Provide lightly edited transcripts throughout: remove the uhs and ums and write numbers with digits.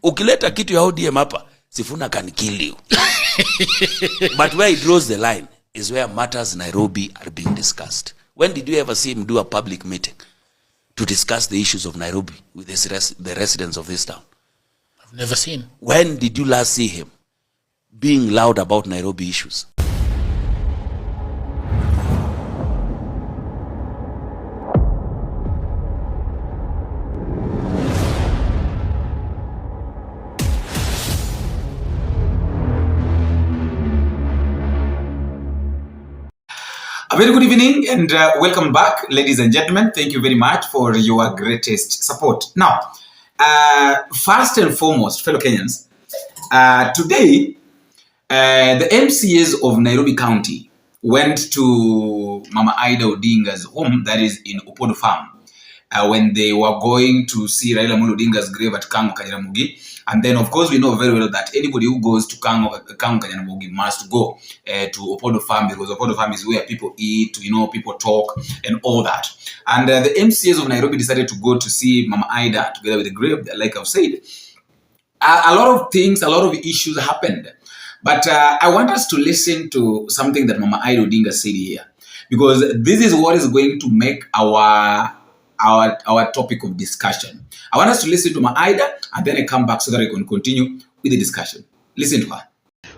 Ukileta kitu ya ODM hapa, Sifuna can kill you. But where he draws the line is where matters Nairobi are being discussed. When did you ever see him do a public meeting to discuss the issues of Nairobi with the residents of this town? I've never seen. When did you last see him being loud about Nairobi issues? A very good evening and welcome back, ladies and gentlemen. Thank you very much for your greatest support. Now, first and foremost, fellow Kenyans, today, the MCAs of Nairobi County went to Mama Ida Odinga's home, that is in Opodo Farm, when they were going to see Raila Amolo Odinga's grave at Kango Kajaramogi. And then, of course, we know very well that anybody who goes to Kango Kajaramogi must go to Opodo Farm, because Opodo Farm is where people eat, people talk and all that. And the MCAs of Nairobi decided to go to see Mama Ida together with the grave. Like I've said, a lot of things, a lot of issues happened. But I want us to listen to something that Mama Ida Odinga said here, because this is what is going to make our topic of discussion. I want us to listen to Mama Ida and then I come back so that I can continue with the discussion. Listen to her.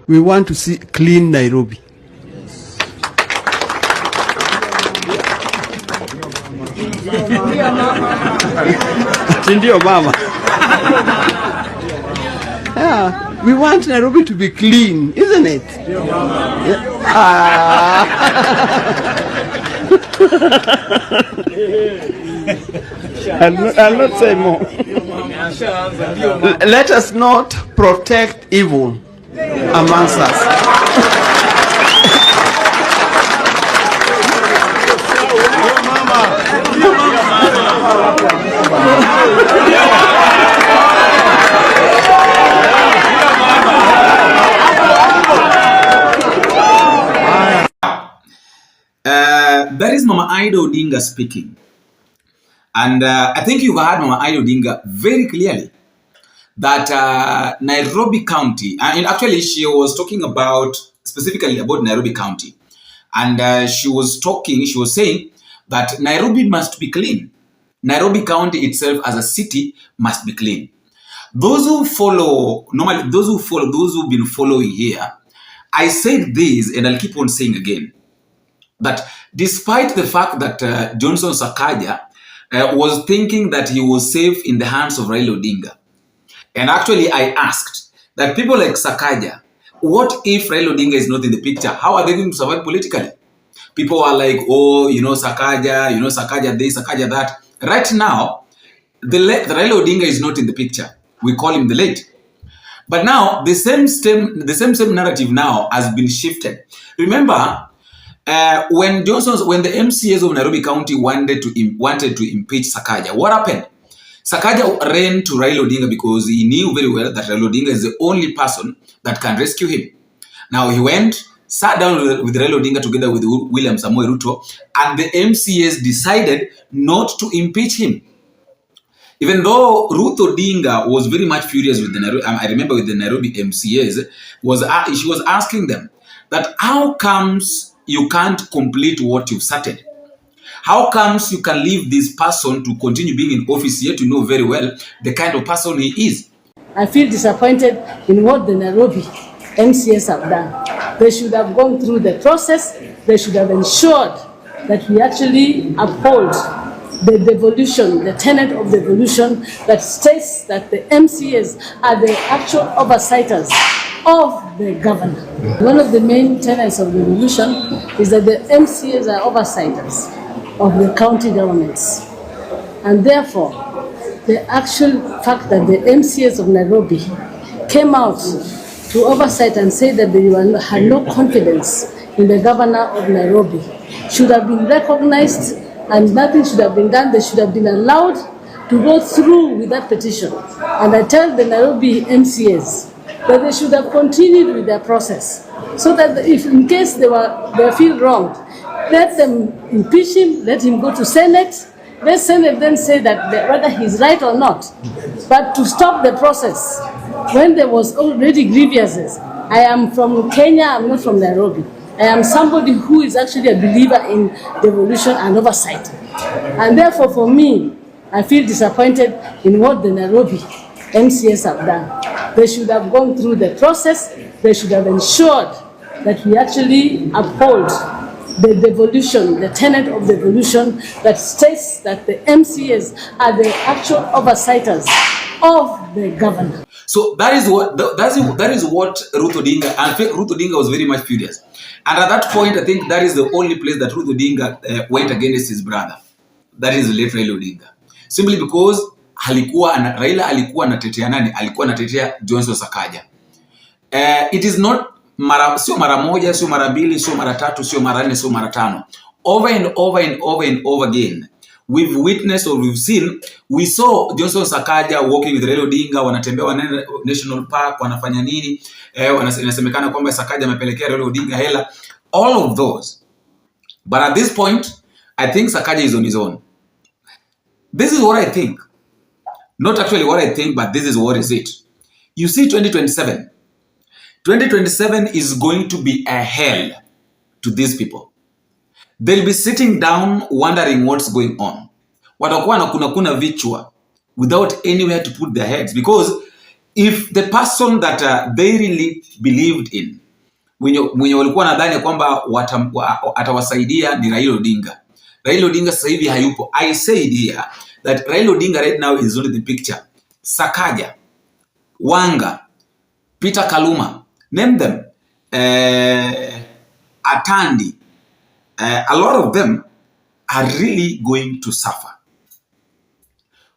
We want to see clean Nairobi. Ndio mama. Yeah, we want Nairobi to be clean, isn't it? Yeah. I'll not say more. Let us not protect evil amongst us. That is Mama Ida Odinga speaking. And I think you've heard Mama Ida Odinga very clearly that Nairobi County, and actually she was talking specifically about Nairobi County. And she was saying that Nairobi must be clean. Nairobi County itself as a city must be clean. Those who've been following here, I said this and I'll keep on saying again, that despite the fact that Johnson Sakaja was thinking that he was safe in the hands of Raila Odinga. And actually I asked that people like Sakaja, what if Raila Odinga is not in the picture? How are they going to survive politically? People are like, oh, Sakaja, Sakaja this, Sakaja that. Right now, the Raila Odinga is not in the picture. We call him the late. But now, the same narrative now has been shifted. Remember, when the MCAs of Nairobi County wanted to impeach Sakaja, what happened? Sakaja ran to Raila Odinga because he knew very well that Raila Odinga is the only person that can rescue him. Now he went, sat down with Raila Odinga together with William Samoei Ruto, and the MCAs decided not to impeach him. Even though Ruth Odinga was very much furious with the Nairobi, I remember with the Nairobi MCAs, she was asking them that how comes you can't complete what you've started? How comes you can leave this person to continue being in office yet to know very well the kind of person he is? I feel disappointed in what the Nairobi MCAs have done. They should have gone through the process. They should have ensured that we actually uphold the devolution, the tenet of devolution that states that the MCAs are the actual oversighters of the governor. One of the main tenets of devolution is that the MCAs are oversighters of the county governments. And therefore, the actual fact that the MCAs of Nairobi came out to oversight and say that they had no confidence in the governor of Nairobi should have been recognized, and nothing should have been done. They should have been allowed to go through with that petition. And I tell the Nairobi MCAs that they should have continued with their process, so that if in case they feel wronged, let them impeach him, let him go to Senate, let Senate then say that whether he's right or not. But to stop the process when there was already grievances. I am from Kenya, I'm not from Nairobi. I am somebody who is actually a believer in devolution and oversight. And therefore, for me, I feel disappointed in what the Nairobi MCS have done. They should have gone through the process. They should have ensured that we actually uphold the devolution, the tenet of devolution that states that the MCAs are the actual oversighters of the governor. So that is what Ruth Odinga, and Ruth Odinga was very much furious. And at that point, I think that is the only place that Ruth Odinga went against his brother. That is late Raila Odinga. Simply because Raila alikuwa anatetea nani? Alikuwa anatetea Johnson Sakaja. It is not sio mara moja, sio mara mbili, sio mara tatu, sio mara nne, sio mara tano. Over and over and over and over again, we've witnessed or we saw Johnson Sakaja walking with Raila Odinga, wanatembea National Park, wanafanya nini, inasemekana kwamba Sakaja amepelekea Raila Odinga hela, all of those. But at this point, I think Sakaja is on his own. This is what I think. Not actually what I think, but this is what is it. You see 2027. 2027 is going to be a hell to these people. They'll be sitting down wondering what's going on. Watakuwa na kuna vichwa without anywhere to put their heads. Because if the person that they really believed in, mwenye walikuwa nadhani kwamba atawasaidia ni Raila Odinga. Raila Odinga sasa hivi hayupo. I said here that Raila Odinga right now is not in the picture. Sakaja, Wanga, Peter Kaluma, name them, Atandi, a lot of them are really going to suffer.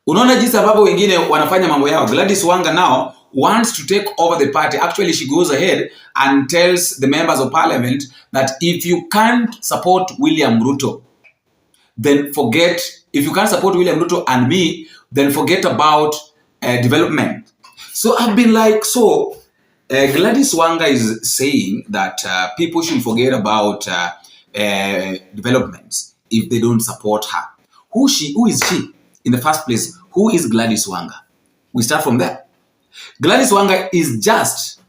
Unaona jinsi ambavyo wengine wanafanya mambo yao. Gladys Wanga now wants to take over the party. Actually, she goes ahead and tells the members of parliament that if you can't support William Ruto, then forget, if you can't support William Ruto and me, then forget about development. So I've been like, Gladys Wanga is saying that people should forget about developments if they don't support her. Who is she in the first place? Who is Gladys Wanga? We start from there. Gladys Wanga is just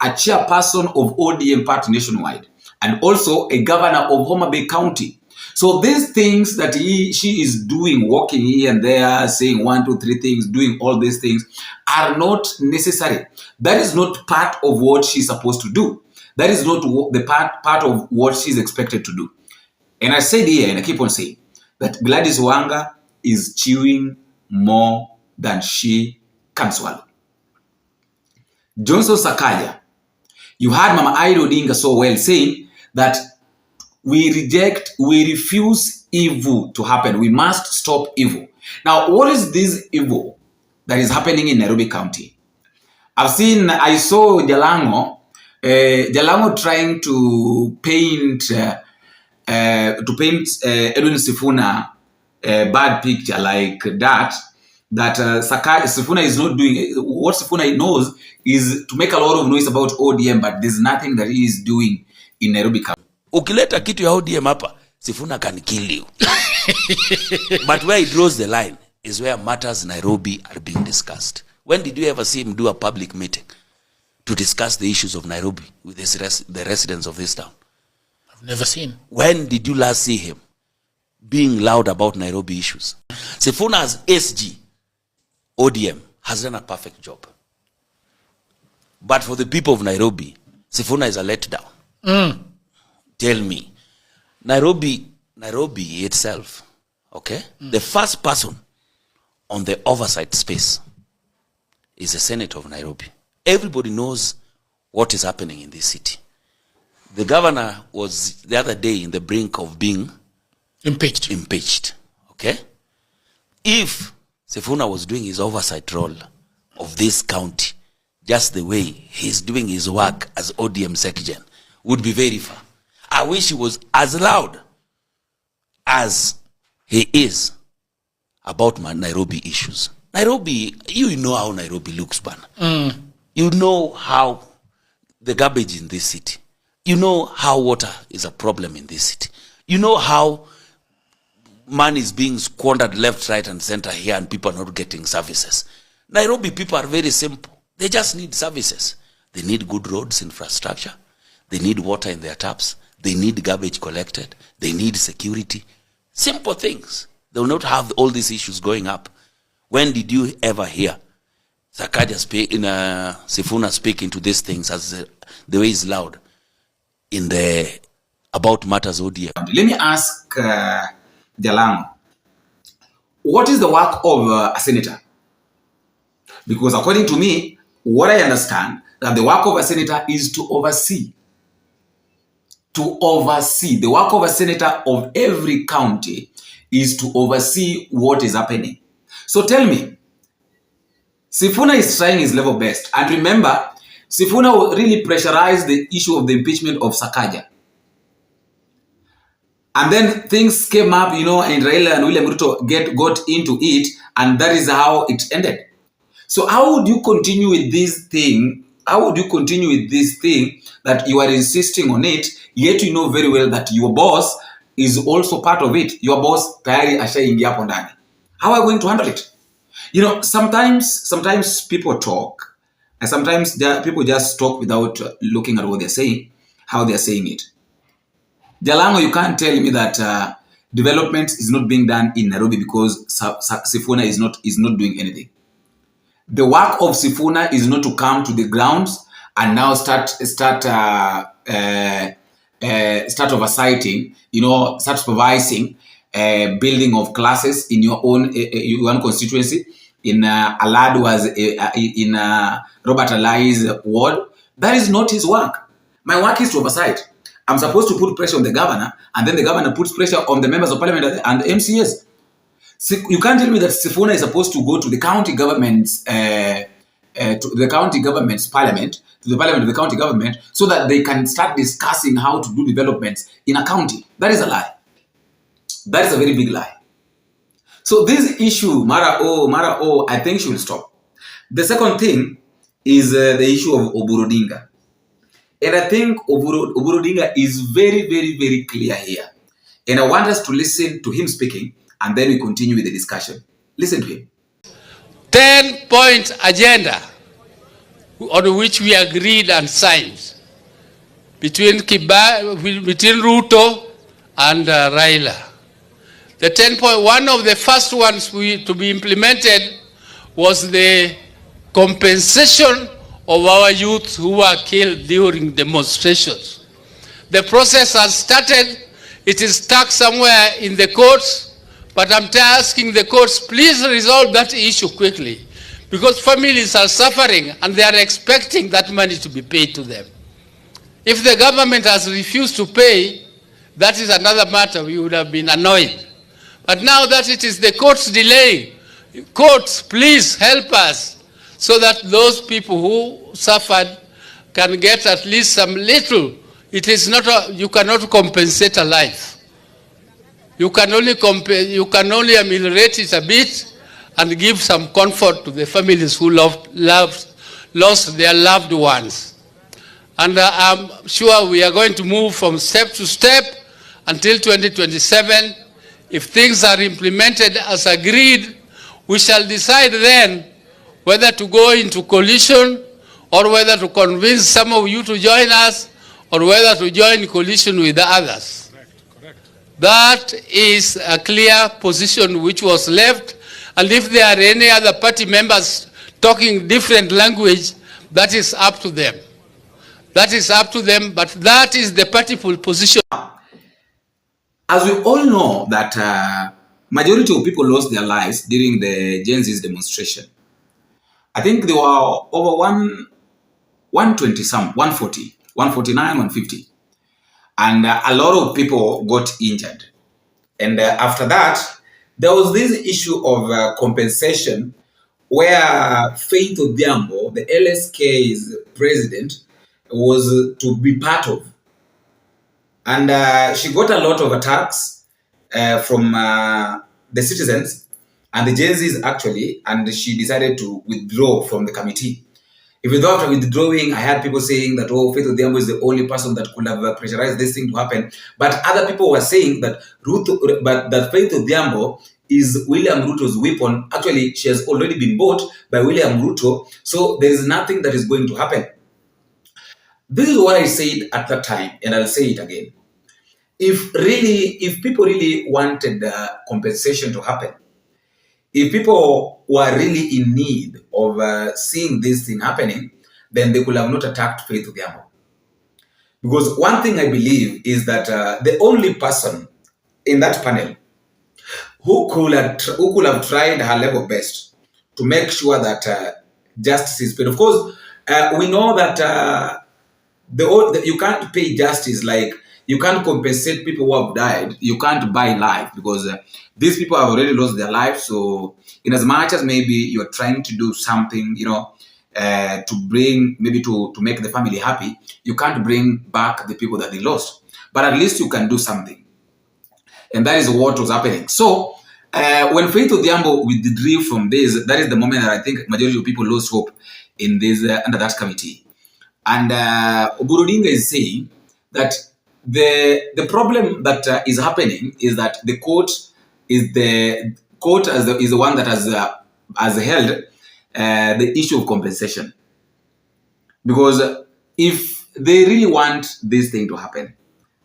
a chairperson of ODM party nationwide and also a governor of Homa Bay County. So these things that she is doing, walking here and there, saying 1, 2, 3 things, doing all these things are not necessary. That is not part of what she's supposed to do. That is not the part of what she's expected to do. And I said here, and I keep on saying, that Gladys Wanga is chewing more than she can swallow. Johnson Sakaja, you heard Mama Ida Odinga so well saying that we refuse evil to happen. We must stop evil. Now, what is this evil that is happening in Nairobi County? I saw Jalango trying to paint Edwin Sifuna a bad picture like that Sifuna is not doing. What Sifuna knows is to make a lot of noise about ODM, but there's nothing that he is doing in Nairobi County. Ukileta kitu ya ODM hapa, Sifuna can kill you. But where he draws the line is where matters Nairobi are being discussed. When did you ever see him do a public meeting to discuss the issues of Nairobi with the residents of this town? I've never seen. When did you last see him being loud about Nairobi issues? Sifuna's SG, ODM, has done a perfect job. But for the people of Nairobi, Sifuna is a letdown. Tell me. Nairobi itself, okay? The first person on the oversight space is the Senate of Nairobi. Everybody knows what is happening in this city. The governor was the other day in the brink of being impeached. Okay? If Sifuna was doing his oversight role of this county just the way he's doing his work as ODM Secretary, would be very far. I wish he was as loud as he is about my Nairobi issues. Nairobi, you know how Nairobi looks, man. You know how the garbage in this city. You know how water is a problem in this city. You know how money is being squandered left, right, and center here, and people are not getting services. Nairobi people are very simple. They just need services. They need good roads infrastructure. They need water in their taps. They need garbage collected. They need security. Simple things. They will not have all these issues going up. When did you ever hear SAKAJA speak in Sifuna speaking to these things as the way is loud in the about matters ODM? Let me ask Jalango, what is the work of a senator? Because according to me, what I understand, that the work of a senator is to oversee. To oversee. The work of a senator of every county is to oversee what is happening. So tell me, Sifuna is trying his level best. And remember, Sifuna really pressurized the issue of the impeachment of SAKAJA. And then things came up, and Raila and William Ruto got into it, and that is how it ended. So how would you continue with this thing? How would you continue with this thing that you are insisting on it, yet you know very well that your boss is also part of it? Your boss tayari ashaingia hapo ndani. How are you going to handle it? Sometimes people talk, and sometimes people just talk without looking at what they're saying, how they're saying it. Jalango, you can't tell me that development is not being done in Nairobi because Sifuna is not doing anything. The work of Sifuna is not to come to the grounds and now start oversighting, start supervising building of classes in your own constituency. In Alad was in Robert Alai's ward. That is not his work. My work is to oversight. I'm supposed to put pressure on the governor, and then the governor puts pressure on the members of parliament and the MCAs. You can't tell me that Sifuna is supposed to go to the county government's parliament, to the parliament of the county government, so that they can start discussing how to do developments in a county. That is a lie. That is a very big lie. So this issue, Mara O, I think should stop. The second thing is the issue of Odinga. And I think Odinga is very, very, very clear here. And I want us to listen to him speaking, and then we continue with the discussion. Listen to him. 10-point agenda on which we agreed and signed between Ruto and Raila. The 10-point, one of the first ones to be implemented was the compensation of our youth who were killed during demonstrations. The process has started. It is stuck somewhere in the courts, but I'm asking the courts, please resolve that issue quickly, because families are suffering and they are expecting that money to be paid to them. If the government has refused to pay, that is another matter. We would have been annoyed. But now that it is the courts delaying, courts, please help us so that those people who suffered can get at least some little. It is not you cannot compensate a life. You can only ameliorate it a bit and give some comfort to the families who lost their loved ones. And I'm sure we are going to move from step to step until 2027. If things are implemented as agreed, we shall decide then whether to go into coalition or whether to convince some of you to join us or whether to join coalition with the others. Correct. That is a clear position which was left. And if there are any other party members talking different language, that is up to them. That is up to them, but that is the party position. As we all know that majority of people lost their lives during the Gen Z's demonstration. I think there were over 120 some, 140, 149, 150. And a lot of people got injured. And after that, there was this issue of compensation where Faith Odhiambo, the LSK's president, was to be part of. And she got a lot of attacks from the citizens and the Gen Z's actually, and she decided to withdraw from the committee. Even though after withdrawing, I had people saying that, oh, Faith Odhiambo is the only person that could have pressurized this thing to happen. But other people were saying that Faith Odhiambo is William Ruto's weapon. Actually, she has already been bought by William Ruto, so there is nothing that is going to happen. This is what I said at that time, and I'll say it again. If people really wanted compensation to happen, if people were really in need of seeing this thing happening, then they could have not attacked Faith Odhiambo. Because one thing I believe is that the only person in that panel who could have tried her level best to make sure that justice is paid. Of course, we know that you can't pay justice, like you can't compensate people who have died. You can't buy life, because these people have already lost their lives. So in as much as maybe you're trying to do something, to bring, maybe to make the family happy, you can't bring back the people that they lost. But at least you can do something. And that is what was happening. So when Faith Odhiambo withdrew from this, that is the moment that I think majority of people lost hope in this under that committee. And Odinga is saying that the problem that is happening is that the court is the one that has held the issue of compensation. Because if they really want this thing to happen,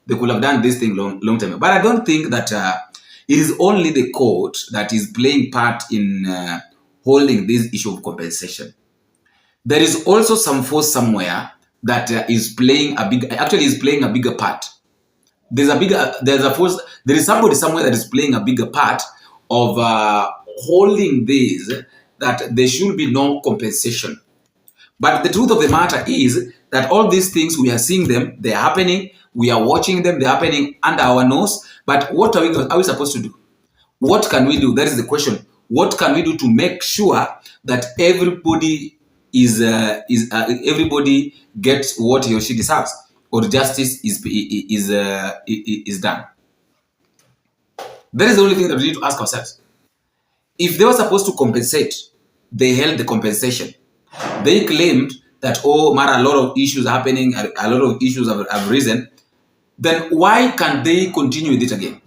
they could have done this thing long time. But I don't think that it is only the court that is playing part in holding this issue of compensation. There is also some force somewhere that is playing a bigger part. There is somebody somewhere that is playing a bigger part of holding this, that there should be no compensation. But the truth of the matter is that all these things, we are seeing them, they are happening, we are watching them, they're happening under our nose. But what are we supposed to do? What can we do? That is the question. What can we do to make sure that everybody everybody gets what he or she deserves, or justice is done? That is the only thing that we need to ask ourselves. If they were supposed to compensate, they held the compensation. They claimed that, a lot of issues are happening, a lot of issues have risen. Then why can't they continue with it again?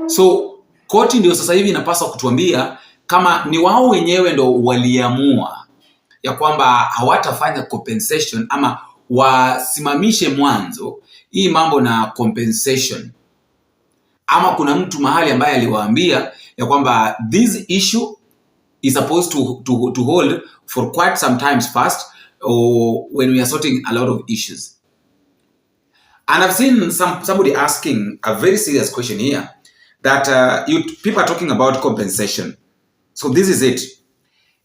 So koti ndio sasa hivi inapaswa kutuambia kama ni wao wenyewe ndo waliamua ya kwamba hawatafanya compensation, ama wasimamishe mwanzo hii mambo na compensation, ama kuna mtu mahali ambaye aliwaambia ya kwamba this issue is supposed to hold for quite some times first, or when we are sorting a lot of issues. And I've seen somebody asking a very serious question here, that people are talking about compensation. So this is it.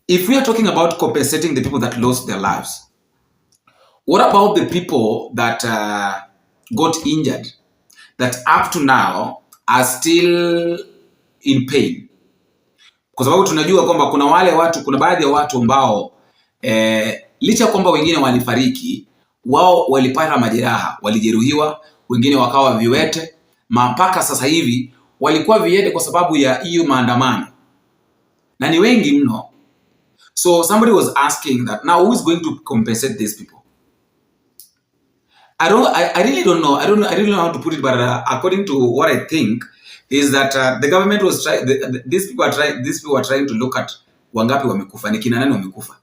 If we are talking about compensating the people that lost their lives, what about the people that got injured, that up to now are still in pain? Kwa sababu tunajua kwamba kuna baadhi ya watu ambao licha kwamba wengine walifariki, wao walipata majeraha, walijeruhiwa, wengine wakawa viwete, mpaka sasa hivi walikuwa viwete kwa sababu ya hiyo maandamano, na ni wengi mno. So somebody was asking that, now who is going to compensate these people? I really don't know. I really don't know how to put it, but according to what I think is that the government was trying. These people are trying to look at wangapi wamekufa, ni kina nani wamekufa.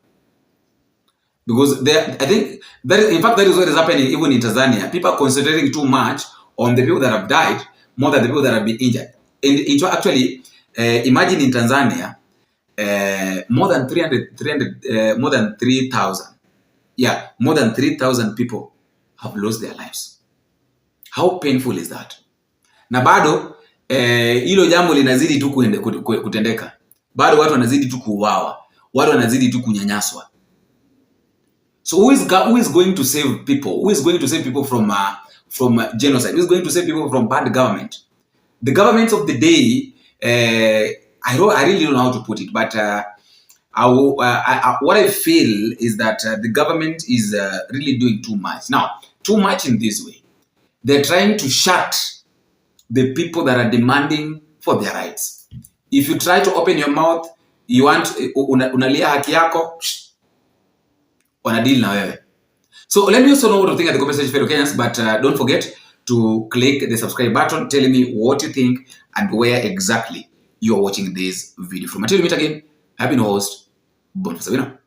Because I think that is, in fact, that is what is happening even in Tanzania. People are concentrating too much on the people that have died more than the people that have been injured. Actually, imagine in Tanzania, more than 3,000 people have lost their lives. How painful is that? Na bado hilo jambo linazidi tu kutendeka. Bado watu wanazidi tu kuuawa, watu wanazidi tu kunyanyaswa. So who is going to save people? Who is going to save people from genocide? Who is going to save people from bad government? The government of the day, I really don't know how to put it, but what I feel is that the government is really doing too much. Now, too much in this way. They're trying to shut the people that are demanding for their rights. If you try to open your mouth, you want unalia haki yako, wanadili na wewe. So let me also know what you think at the comment section, fellow Kenyans, but don't forget to click the subscribe button telling me what you think and where exactly you are watching this video from. Until we meet again, I've been host, BONDO.